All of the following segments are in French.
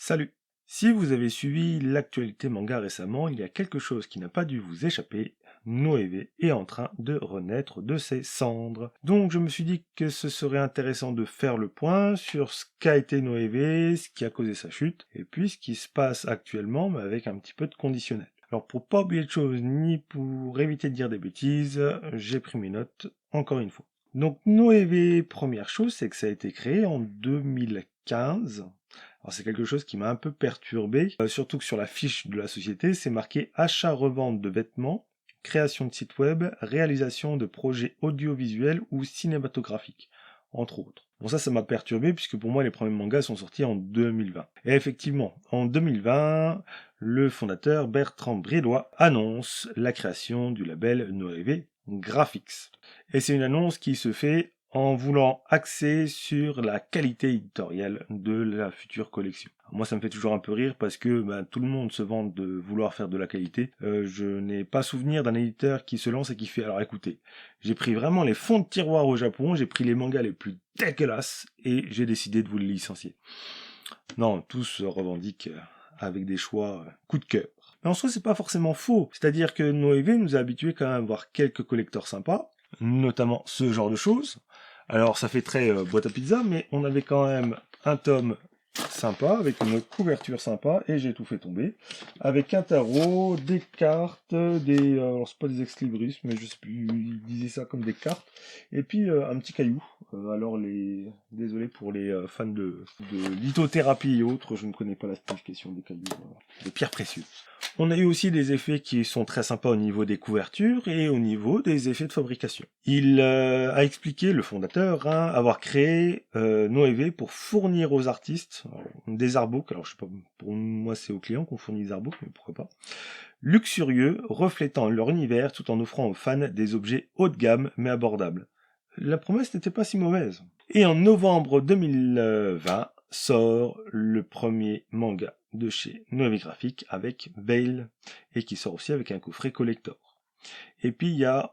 Salut! Si vous avez suivi l'actualité manga récemment, il y a quelque chose qui n'a pas dû vous échapper. Noévé est en train de renaître de ses cendres. Donc je me suis dit que ce serait intéressant de faire le point sur ce qu'a été Noévé, ce qui a causé sa chute, et puis ce qui se passe actuellement, mais avec un petit peu de conditionnel. Alors pour pas oublier de choses, ni pour éviter de dire des bêtises, j'ai pris mes notes encore une fois. Donc Noévé, première chose, c'est que ça a été créé en 2015. Alors c'est quelque chose qui m'a un peu perturbé, surtout que sur la fiche de la société, c'est marqué achat-revente de vêtements, création de sites web, réalisation de projets audiovisuels ou cinématographiques, entre autres. Bon ça m'a perturbé puisque pour moi les premiers mangas sont sortis en 2020. Et effectivement, en 2020, le fondateur Bertrand Brillois annonce la création du label Noévé Graphics. Et c'est une annonce qui se fait en voulant axer sur la qualité éditoriale de la future collection. Alors moi, ça me fait toujours un peu rire parce que tout le monde se vante de vouloir faire de la qualité. Je n'ai pas souvenir d'un éditeur qui se lance et qui fait « Alors écoutez, j'ai pris vraiment les fonds de tiroir au Japon, j'ai pris les mangas les plus dégueulasses et j'ai décidé de vous les licencier. » Non, tous se revendiquent avec des choix coup de cœur. Mais en soi, c'est pas forcément faux. C'est-à-dire que Noévé nous a habitués quand même à voir quelques collecteurs sympas, notamment ce genre de choses. Alors ça fait très boîte à pizza, mais on avait quand même un tome sympa, avec une couverture sympa, et j'ai tout fait tomber, avec un tarot, des cartes, alors c'est pas des ex-libris, mais je sais plus, ils disaient ça comme des cartes, et puis un petit caillou. Désolé pour les fans de lithothérapie et autres, je ne connais pas la signification des cailloux, des pierres précieuses. On a eu aussi des effets qui sont très sympas au niveau des couvertures et au niveau des effets de fabrication. Il a expliqué, le fondateur, avoir créé Noévé pour fournir aux artistes des artbooks, alors je sais pas, pour moi c'est aux clients qu'on fournit des artbooks, mais pourquoi pas, luxurieux, reflétant leur univers tout en offrant aux fans des objets haut de gamme mais abordables. La promesse n'était pas si mauvaise. Et en novembre 2020 sort le premier manga de chez Noévé Graphics avec Veil, et qui sort aussi avec un coffret collector. Et puis il y a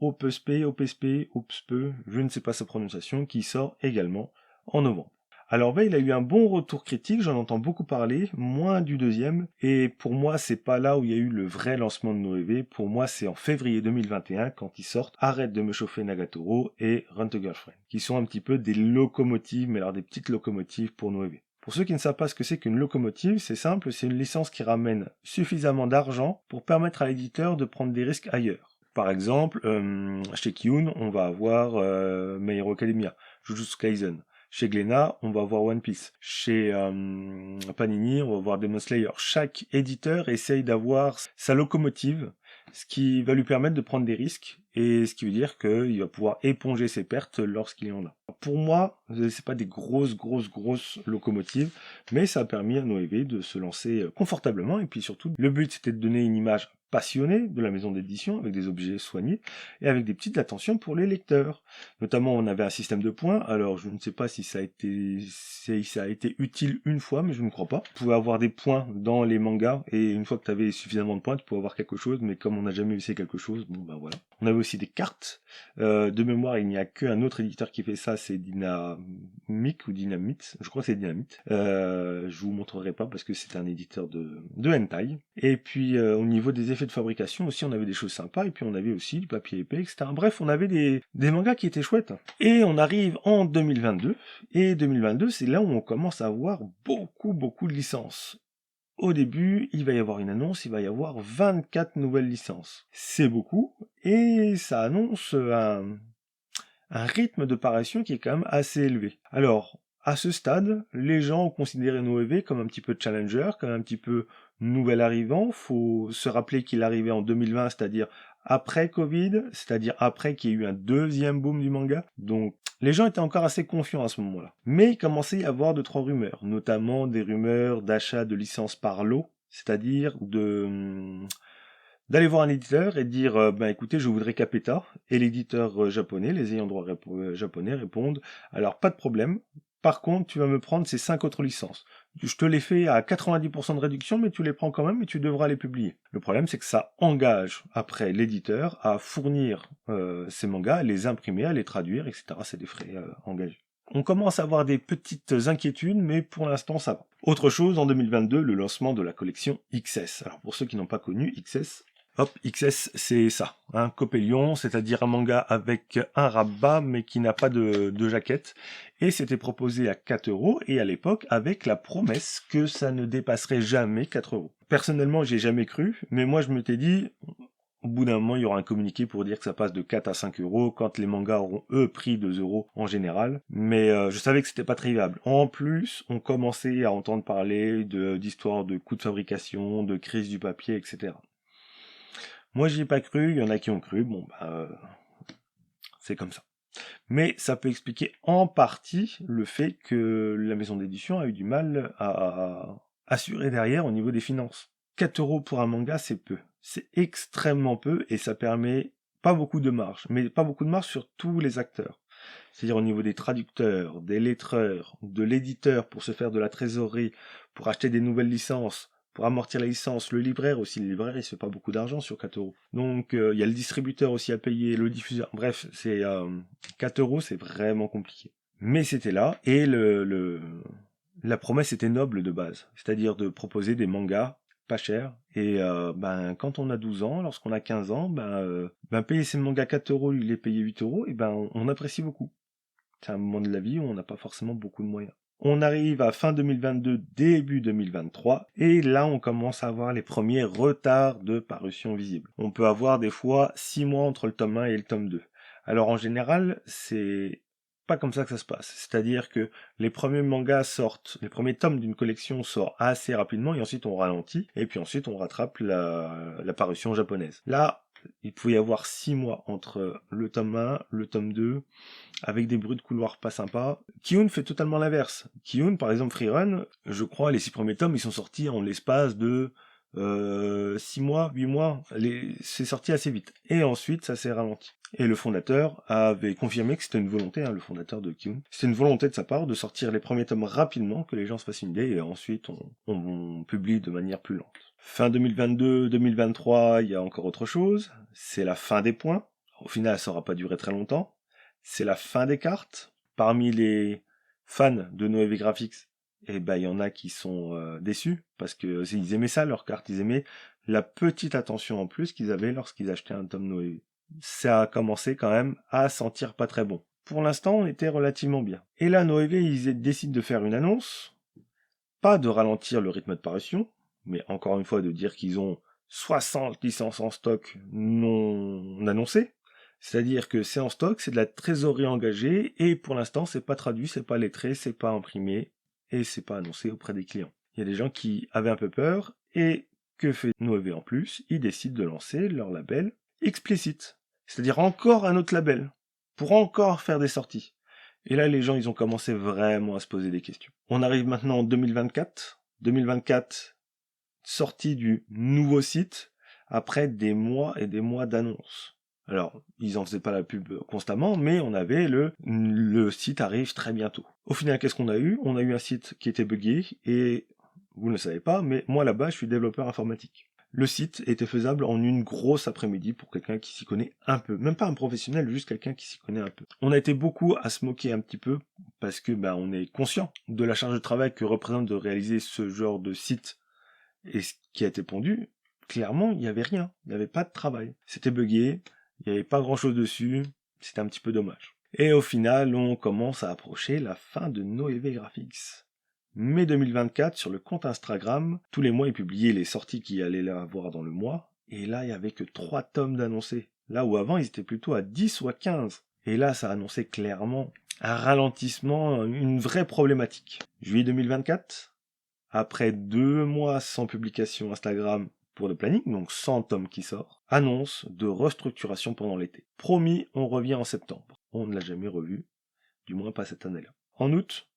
Opespe, je ne sais pas sa prononciation, qui sort également en novembre. Alors Veil a eu un bon retour critique, j'en entends beaucoup parler, moins du deuxième, et pour moi c'est pas là où il y a eu le vrai lancement de Noévé, pour moi c'est en février 2021 quand ils sortent Arrête de me chauffer Nagatoro et Run to Girlfriend, qui sont un petit peu des locomotives, mais alors des petites locomotives pour Noévé. Pour ceux qui ne savent pas ce que c'est qu'une locomotive, c'est simple, c'est une licence qui ramène suffisamment d'argent pour permettre à l'éditeur de prendre des risques ailleurs. Par exemple, chez Kiun, on va avoir My Hero Academia, Jujutsu Kaisen. Chez Glénat, on va voir One Piece. Chez Panini, on va voir Demon Slayer. Chaque éditeur essaye d'avoir sa locomotive, ce qui va lui permettre de prendre des risques, et ce qui veut dire qu'il va pouvoir éponger ses pertes lorsqu'il y en a. Pour moi, c'est pas des grosses locomotives, mais ça a permis à Noévé de se lancer confortablement, et puis surtout, le but c'était de donner une image passionnée de la maison d'édition, avec des objets soignés, et avec des petites attentions pour les lecteurs. Notamment, on avait un système de points, alors je ne sais pas si ça a été utile une fois, mais je ne crois pas. Tu pouvais avoir des points dans les mangas, et une fois que tu avais suffisamment de points, tu pouvais avoir quelque chose, mais comme on n'a jamais essayé quelque chose, voilà. On avait aussi des cartes. De mémoire, il n'y a qu'un autre éditeur qui fait ça, c'est Dynamic ou Dynamite. Je crois que c'est Dynamite. Je vous montrerai pas parce que c'est un éditeur de hentai. Et puis au niveau des effets de fabrication aussi, on avait des choses sympas. Et puis on avait aussi du papier épais, etc. Bref, on avait des mangas qui étaient chouettes. Et on arrive en 2022. Et 2022, c'est là où on commence à avoir beaucoup de licences. Au début, il va y avoir une annonce, il va y avoir 24 nouvelles licences. C'est beaucoup, et ça annonce un rythme de parution qui est quand même assez élevé. Alors, à ce stade, les gens ont considéré Noévé comme un petit peu challenger, comme un petit peu nouvel arrivant. Faut se rappeler qu'il arrivait en 2020, c'est-à-dire après Covid, c'est-à-dire après qu'il y ait eu un deuxième boom du manga. Donc, les gens étaient encore assez confiants à ce moment-là. Mais il commençait à y avoir 2-3 rumeurs, notamment des rumeurs d'achat de licences par lot, c'est-à-dire d'aller voir un éditeur et dire écoutez, je voudrais Capeta, et l'éditeur japonais, les ayants droit japonais répondent alors pas de problème, par contre tu vas me prendre ces 5 autres licences. Je te les fais à 90% de réduction, mais tu les prends quand même et tu devras les publier. Le problème c'est que ça engage après l'éditeur à fournir ces mangas, à les imprimer, à les traduire, etc. C'est des frais engagés. On commence à avoir des petites inquiétudes, mais pour l'instant ça va. Autre chose, en 2022, le lancement de la collection XS. Alors pour ceux qui n'ont pas connu XS, hop, XS c'est ça, un Copélion, c'est-à-dire un manga avec un rabat mais qui n'a pas de jaquette. Et c'était proposé à 4 € et à l'époque avec la promesse que ça ne dépasserait jamais 4 €. Personnellement, j'ai jamais cru, mais moi je m'étais dit, au bout d'un moment, il y aura un communiqué pour dire que ça passe de 4 à 5 € quand les mangas auront eux pris 2 € en général. Mais je savais que c'était pas très viable. En plus, on commençait à entendre parler d'histoires de coûts de fabrication, de crise du papier, etc. Moi, j'y ai pas cru, il y en a qui ont cru, bon bah c'est comme ça. Mais ça peut expliquer en partie le fait que la maison d'édition a eu du mal à assurer derrière au niveau des finances. 4 € pour un manga, c'est peu. C'est extrêmement peu et ça permet pas beaucoup de marge, mais pas beaucoup de marge sur tous les acteurs. C'est-à-dire au niveau des traducteurs, des lettreurs, de l'éditeur pour se faire de la trésorerie, pour acheter des nouvelles licences, pour amortir la licence, le libraire aussi, le libraire il se fait pas beaucoup d'argent sur 4 €. Donc il y a le distributeur aussi à payer, le diffuseur, bref, c'est 4 € c'est vraiment compliqué. Mais c'était là, et la promesse était noble de base, c'est-à-dire de proposer des mangas pas cher, et quand on a 12 ans, lorsqu'on a 15 ans, payer ses mangas 4 €, il les payer 8 €, et on apprécie beaucoup. C'est un moment de la vie où on n'a pas forcément beaucoup de moyens. On arrive à fin 2022, début 2023, et là on commence à avoir les premiers retards de parution visible. On peut avoir des fois 6 mois entre le tome 1 et le tome 2. Alors en général, c'est pas comme ça que ça se passe. C'est-à-dire que les premiers mangas sortent, les premiers tomes d'une collection sortent assez rapidement, et ensuite on ralentit, et puis ensuite on rattrape la parution japonaise. Là, il pouvait y avoir 6 mois entre le tome 1, le tome 2, avec des bruits de couloir pas sympas. Ki-Hoon fait totalement l'inverse. Ki-Hoon, par exemple, Freerun, je crois, les 6 premiers tomes, ils sont sortis en l'espace de 6 mois, 8 mois. C'est sorti assez vite. Et ensuite, ça s'est ralenti. Et le fondateur avait confirmé que c'était une volonté, le fondateur de Ki-Hoon. C'était une volonté de sa part de sortir les premiers tomes rapidement, que les gens se fassent une idée, et ensuite on publie de manière plus lente. Fin 2022-2023, il y a encore autre chose. C'est la fin des points. Au final, ça n'aura pas duré très longtemps. C'est la fin des cartes. Parmi les fans de Noévé Graphics, il y en a qui sont déçus, parce que ils aimaient ça, leurs cartes. Ils aimaient la petite attention en plus qu'ils avaient lorsqu'ils achetaient un tome Noévé. Ça a commencé quand même à sentir pas très bon. Pour l'instant, on était relativement bien. Et là, Noévé, ils décident de faire une annonce. Pas de ralentir le rythme de parution, mais encore une fois de dire qu'ils ont 60 licences en stock non annoncées. C'est-à-dire que c'est en stock, c'est de la trésorerie engagée, et pour l'instant, c'est pas traduit, c'est pas lettré, c'est pas imprimé, et c'est pas annoncé auprès des clients. Il y a des gens qui avaient un peu peur, et que fait Noévé en plus? Ils décident de lancer leur label Explicit. C'est-à-dire encore un autre label, pour encore faire des sorties. Et là, les gens, ils ont commencé vraiment à se poser des questions. On arrive maintenant en 2024. 2024, sortie du nouveau site, après des mois et des mois d'annonces. Alors, ils en faisaient pas la pub constamment, mais on avait le site arrive très bientôt. Au final, qu'est-ce qu'on a eu? On a eu un site qui était buggé, et vous ne le savez pas, mais moi là-bas, je suis développeur informatique. Le site était faisable en une grosse après-midi pour quelqu'un qui s'y connaît un peu. Même pas un professionnel, juste quelqu'un qui s'y connaît un peu. On a été beaucoup à se moquer un petit peu, parce que on est conscient de la charge de travail que représente de réaliser ce genre de site. Et ce qui a été pondu, clairement, il n'y avait rien. Il n'y avait pas de travail. C'était buggé, il n'y avait pas grand-chose dessus, c'était un petit peu dommage. Et au final, on commence à approcher la fin de Noévé Graphics. Mai 2024, sur le compte Instagram, tous les mois, ils publiaient les sorties qu'il allait avoir dans le mois, et là, il n'y avait que 3 tomes d'annoncés. Là où avant, ils étaient plutôt à 10 ou à 15. Et là, ça annonçait clairement un ralentissement, une vraie problématique. Juillet 2024, après 2 mois sans publication Instagram pour le planning, donc 100 tomes qui sort, annonce de restructuration pendant l'été. Promis, on revient en septembre. On ne l'a jamais revu, du moins pas cette année-là. En août,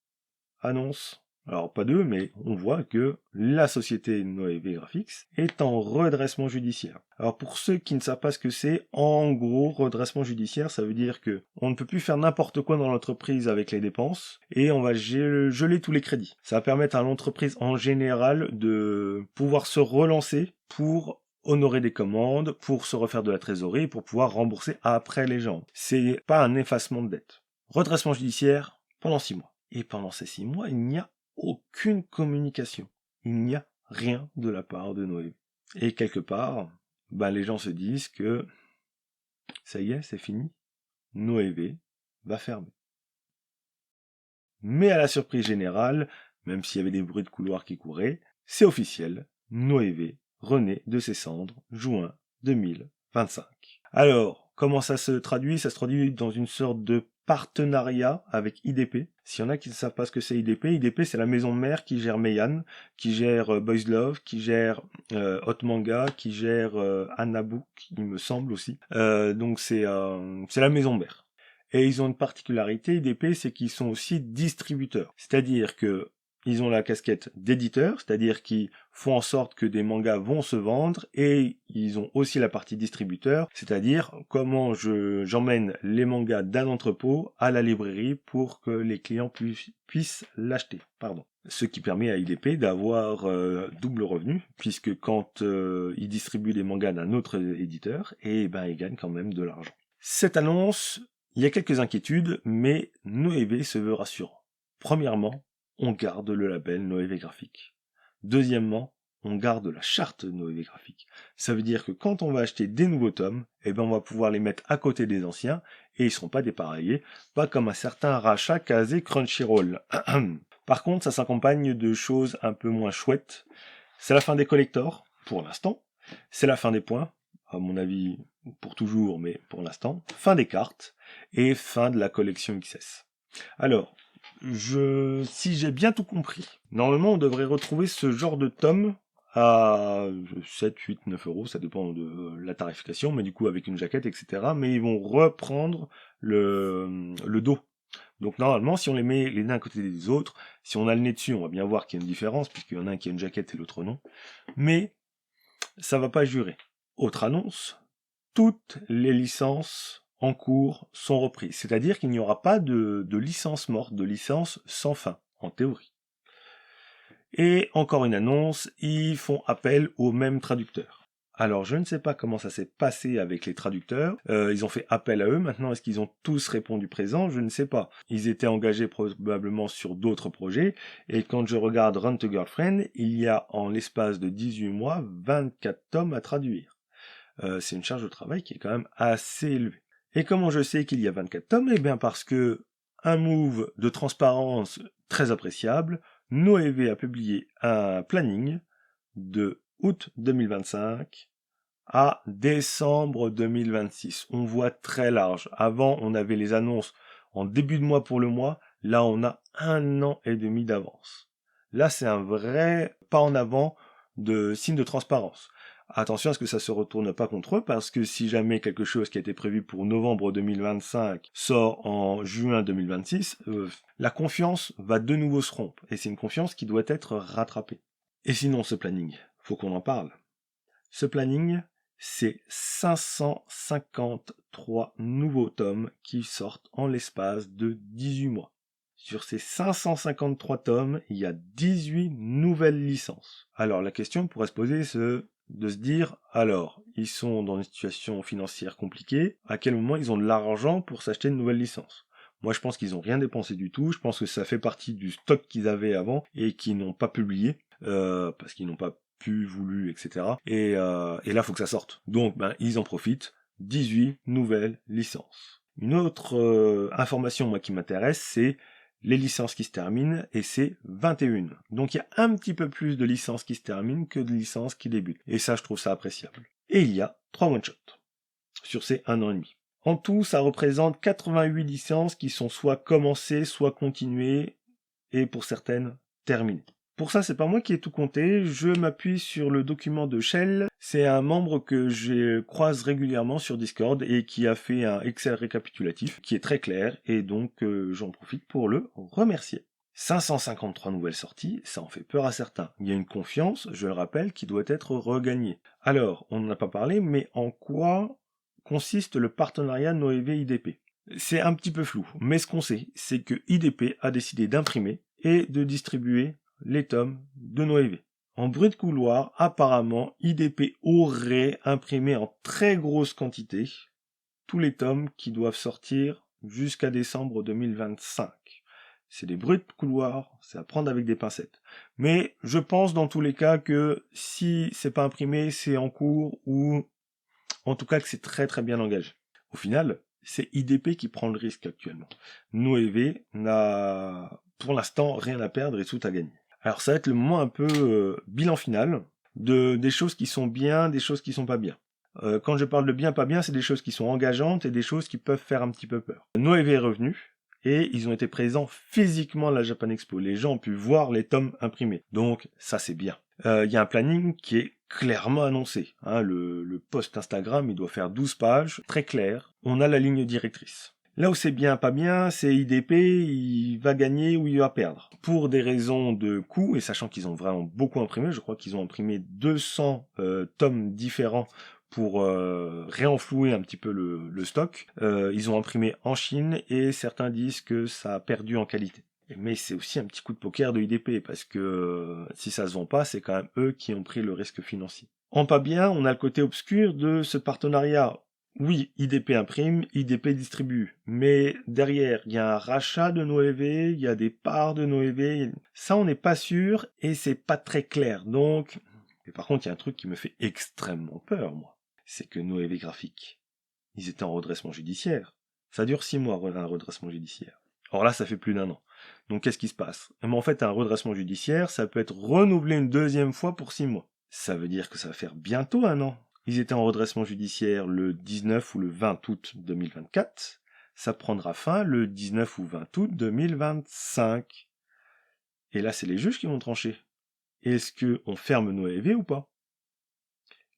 annonce, alors pas deux, mais on voit que la société Noévé Graphics est en redressement judiciaire. Alors pour ceux qui ne savent pas ce que c'est, en gros, redressement judiciaire, ça veut dire que on ne peut plus faire n'importe quoi dans l'entreprise avec les dépenses, et on va geler tous les crédits. Ça va permettre à l'entreprise en général de pouvoir se relancer pour honorer des commandes, pour se refaire de la trésorerie, pour pouvoir rembourser après les gens. C'est pas un effacement de dette. Redressement judiciaire, pendant 6 mois. Et pendant ces 6 mois, il n'y a aucune communication. Il n'y a rien de la part de Noévé. Et quelque part, les gens se disent que ça y est, c'est fini. Noévé va fermer. Mais à la surprise générale, même s'il y avait des bruits de couloir qui couraient, c'est officiel, Noévé renaît de ses cendres, juin 2025. Alors, comment ça se traduit? Ça se traduit dans une sorte de partenariat avec IDP. S'il y en a qui ne savent pas ce que c'est IDP, IDP c'est la maison mère qui gère Meian, qui gère Boys Love, qui gère Hot Manga, qui gère Anabook, il me semble aussi. Donc c'est la maison mère. Et ils ont une particularité, IDP, c'est qu'ils sont aussi distributeurs. C'est-à-dire que ils ont la casquette d'éditeur, c'est-à-dire qu'ils font en sorte que des mangas vont se vendre, et ils ont aussi la partie distributeur, c'est-à-dire comment j'emmène les mangas d'un entrepôt à la librairie pour que les clients puissent l'acheter. Ce qui permet à IDP d'avoir double revenu, puisque quand ils distribuent les mangas d'un autre éditeur, ils gagnent quand même de l'argent. Cette annonce, il y a quelques inquiétudes, mais Noévé se veut rassurant. Premièrement, on garde le label Noévé Graphique. Deuxièmement, on garde la charte Noévé Graphique. Ça veut dire que quand on va acheter des nouveaux tomes, on va pouvoir les mettre à côté des anciens, et ils ne seront pas dépareillés, pas comme un certain rachat casé Crunchyroll. Par contre, ça s'accompagne de choses un peu moins chouettes. C'est la fin des collectors, pour l'instant. C'est la fin des points, à mon avis, pour toujours, mais pour l'instant. Fin des cartes, et fin de la collection XS. Alors, si j'ai bien tout compris, normalement on devrait retrouver ce genre de tome à 7, 8, 9 euros, ça dépend de la tarification, mais du coup avec une jaquette, etc. Mais ils vont reprendre le dos. Donc normalement, si on les met les uns à côté des autres, si on a le nez dessus, on va bien voir qu'il y a une différence, puisqu'il y en a un qui a une jaquette et l'autre non. Mais ça va pas jurer. Autre annonce, toutes les licences en cours sont reprises. C'est-à-dire qu'il n'y aura pas de licence morte, de licence sans fin, en théorie. Et encore une annonce, ils font appel aux mêmes traducteurs. Alors je ne sais pas comment ça s'est passé avec les traducteurs, ils ont fait appel à eux, maintenant est-ce qu'ils ont tous répondu présent? Je ne sais pas. Ils étaient engagés probablement sur d'autres projets, et quand je regarde Run to Girlfriend, il y a en l'espace de 18 mois, 24 tomes à traduire. C'est une charge de travail qui est quand même assez élevée. Et comment je sais qu'il y a 24 tomes? Eh bien parce que un move de transparence très appréciable, Noévé a publié un planning de août 2025 à décembre 2026. On voit très large. Avant, on avait les annonces en début de mois pour le mois. Là, on a 1 an et demi d'avance. Là, c'est un vrai pas en avant de signe de transparence. Attention à ce que ça se retourne pas contre eux, parce que si jamais quelque chose qui a été prévu pour novembre 2025 sort en juin 2026, la confiance va de nouveau se rompre. Et c'est une confiance qui doit être rattrapée. Et sinon, ce planning, faut qu'on en parle. Ce planning, c'est 553 nouveaux tomes qui sortent en l'espace de 18 mois. Sur ces 553 tomes, il y a 18 nouvelles licences. Alors la question pourrait se poser de se dire, alors, ils sont dans une situation financière compliquée, à quel moment ils ont de l'argent pour s'acheter une nouvelle licence? Moi, je pense qu'ils n'ont rien dépensé du tout, je pense que ça fait partie du stock qu'ils avaient avant et qu'ils n'ont pas publié, parce qu'ils n'ont pas voulu, etc. Et là, faut que ça sorte. Donc, ils en profitent. 18 nouvelles licences. Une autre information, moi, qui m'intéresse, c'est les licences qui se terminent, et c'est 21. Donc, il y a un petit peu plus de licences qui se terminent que de licences qui débutent. Et ça, je trouve ça appréciable. Et il y a 3 one-shots sur ces 1 an et demi. En tout, ça représente 88 licences qui sont soit commencées, soit continuées, et pour certaines, terminées. Pour ça, c'est pas moi qui ai tout compté, je m'appuie sur le document de Shell. C'est un membre que je croise régulièrement sur Discord et qui a fait un Excel récapitulatif qui est très clair, et donc j'en profite pour le remercier. 553 nouvelles sorties, ça en fait peur à certains. Il y a une confiance, je le rappelle, qui doit être regagnée. Alors, on n'en a pas parlé, mais en quoi consiste le partenariat Noévé-IDP? C'est un petit peu flou, mais ce qu'on sait, c'est que IDP a décidé d'imprimer et de distribuer les tomes de Noévé. En bruit de couloir, apparemment, IDP aurait imprimé en très grosse quantité tous les tomes qui doivent sortir jusqu'à décembre 2025. c'est des bruits de couloir, c'est à prendre avec des pincettes. Mais je pense dans tous les cas que si c'est pas imprimé, c'est en cours ou en tout cas que c'est très très bien engagé. Au final, c'est IDP qui prend le risque actuellement. Noévé n'a pour l'instant rien à perdre et tout à gagner. Alors ça va être le moment un peu bilan final des choses qui sont bien, des choses qui sont pas bien. Quand je parle de bien, pas bien, c'est des choses qui sont engageantes et des choses qui peuvent faire un petit peu peur. Noévé est revenu et ils ont été présents physiquement à la Japan Expo. Les gens ont pu voir les tomes imprimés. Donc ça c'est bien. Il y a un planning qui est clairement annoncé. Hein, le post Instagram, il doit faire 12 pages, très clair. On a la ligne directrice. Là où c'est bien, pas bien, c'est IDP, il va gagner ou il va perdre. Pour des raisons de coût, et sachant qu'ils ont vraiment beaucoup imprimé, je crois qu'ils ont imprimé 200 tomes différents pour réenflouer un petit peu le stock. Ils ont imprimé en Chine et certains disent que ça a perdu en qualité. Mais c'est aussi un petit coup de poker de IDP, parce que si ça se vend pas, c'est quand même eux qui ont pris le risque financier. En pas bien, on a le côté obscur de ce partenariat. Oui, IDP imprime, IDP distribue, mais derrière, il y a un rachat de Noévé, il y a des parts de Noévé, ça on n'est pas sûr, et c'est pas très clair, donc... Et par contre, il y a un truc qui me fait extrêmement peur, moi. C'est que Noévé Graphique, ils étaient en redressement judiciaire. Ça dure 6 mois, un redressement judiciaire. Or là, ça fait plus d'1 an. Donc qu'est-ce qui se passe? En fait, un redressement judiciaire, ça peut être renouvelé une deuxième fois pour 6 mois. Ça veut dire que ça va faire bientôt 1 an. Ils étaient en redressement judiciaire le 19 ou le 20 août 2024. Ça prendra fin le 19 ou 20 août 2025. Et là, c'est les juges qui vont trancher. Est-ce qu'on ferme Noévé ou pas?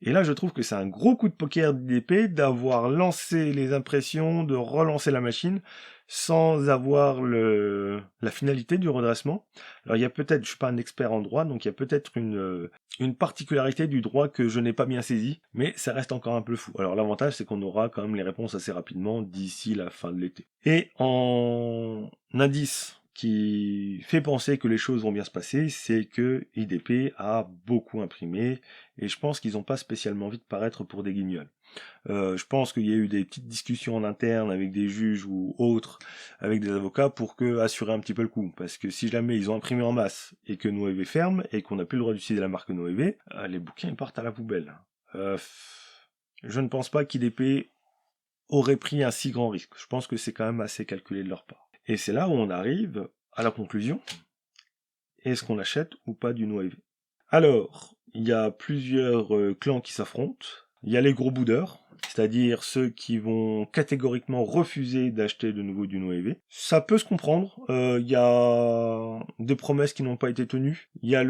Et là, je trouve que c'est un gros coup de poker d'IDP d'avoir lancé les impressions, de relancer la machine, sans avoir la finalité du redressement. Alors il y a peut-être, je suis pas un expert en droit, donc il y a peut-être une particularité du droit que je n'ai pas bien saisie, mais ça reste encore un peu fou. Alors l'avantage, c'est qu'on aura quand même les réponses assez rapidement d'ici la fin de l'été. Et en indice qui fait penser que les choses vont bien se passer, c'est que IDP a beaucoup imprimé, et je pense qu'ils n'ont pas spécialement envie de paraître pour des guignols. Je pense qu'il y a eu des petites discussions en interne avec des juges ou autres, avec des avocats, pour assurer un petit peu le coup. Parce que si jamais ils ont imprimé en masse, et que Noévé ferme, et qu'on n'a plus le droit d'utiliser la marque Noévé, les bouquins ils partent à la poubelle. Je ne pense pas qu'IDP aurait pris un si grand risque. Je pense que c'est quand même assez calculé de leur part. Et c'est là où on arrive à la conclusion. Est-ce qu'on achète ou pas du Noévé? Alors, il y a plusieurs clans qui s'affrontent. Il y a les gros boudeurs, c'est-à-dire ceux qui vont catégoriquement refuser d'acheter de nouveau du Noévé. Ça peut se comprendre. Il y a des promesses qui n'ont pas été tenues. Il y a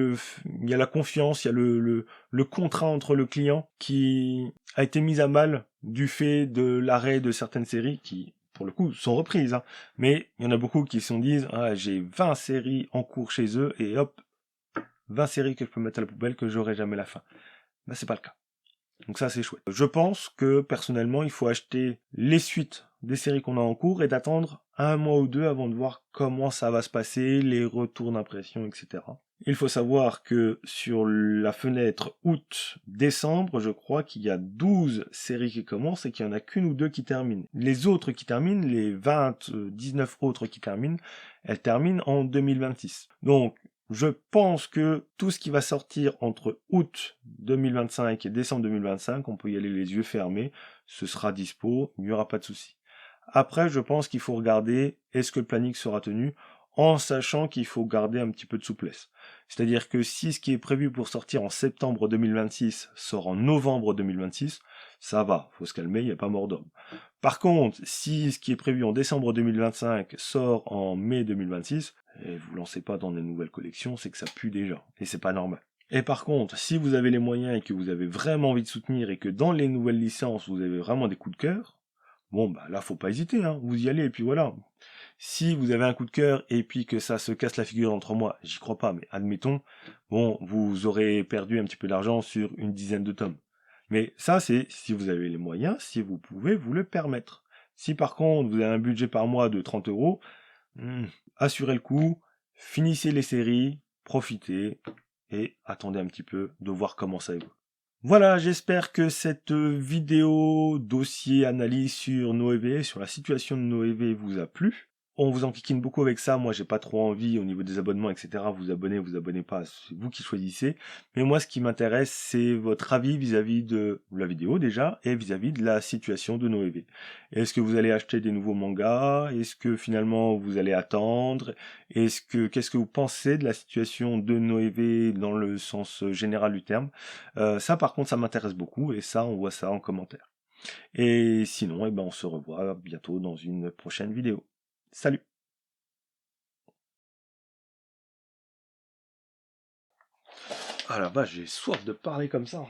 la confiance, il y a le contrat entre le client qui a été mis à mal du fait de l'arrêt de certaines séries qui, pour le coup, sont reprises. Hein. Mais il y en a beaucoup qui se disent « Ah, j'ai 20 séries en cours chez eux et hop, 20 séries que je peux mettre à la poubelle que j'aurai jamais la fin. » Ben, c'est pas le cas. Donc ça, c'est chouette. Je pense que, personnellement, il faut acheter les suites des séries qu'on a en cours et d'attendre 1 mois ou 2 avant de voir comment ça va se passer, les retours d'impression, etc. Il faut savoir que sur la fenêtre août-décembre, je crois qu'il y a 12 séries qui commencent et qu'il n'y en a qu'une ou deux qui terminent. Les autres qui terminent, les 19 autres qui terminent, elles terminent en 2026. Donc, je pense que tout ce qui va sortir entre août 2025 et décembre 2025, on peut y aller les yeux fermés, ce sera dispo, il n'y aura pas de souci. Après, je pense qu'il faut regarder est-ce que le planning sera tenu, en sachant qu'il faut garder un petit peu de souplesse. C'est-à-dire que si ce qui est prévu pour sortir en septembre 2026 sort en novembre 2026, ça va, faut se calmer, il n'y a pas mort d'homme. Par contre, si ce qui est prévu en décembre 2025 sort en mai 2026, et vous lancez pas dans des nouvelles collections, c'est que ça pue déjà, et c'est pas normal. Et par contre, si vous avez les moyens et que vous avez vraiment envie de soutenir et que dans les nouvelles licences, vous avez vraiment des coups de cœur, bon, bah là, faut pas hésiter, hein. Vous y allez, et puis voilà. Si vous avez un coup de cœur, et puis que ça se casse la figure en 3 mois, j'y crois pas, mais admettons, bon, vous aurez perdu un petit peu d'argent sur une dizaine de tomes. Mais ça, c'est si vous avez les moyens, si vous pouvez vous le permettre. Si par contre, vous avez un budget par mois de 30 €, assurez le coup, finissez les séries, profitez, et attendez un petit peu de voir comment ça évolue. Voilà, j'espère que cette vidéo dossier analyse sur Noévé, sur la situation de Noévé vous a plu. on vous enquiquine beaucoup avec ça. Moi, j'ai pas trop envie au niveau des abonnements, etc. Vous abonnez pas, c'est vous qui choisissez. Mais moi, ce qui m'intéresse, c'est votre avis vis-à-vis de la vidéo déjà et vis-à-vis de la situation de Noévé. Est-ce que vous allez acheter des nouveaux mangas? Est-ce que finalement vous allez attendre? Qu'est-ce que vous pensez de la situation de Noévé dans le sens général du terme? Ça, par contre, ça m'intéresse beaucoup et ça, on voit ça en commentaire. Et sinon, eh ben, on se revoit bientôt dans une prochaine vidéo. Salut! Ah la vache, j'ai soif de parler comme ça.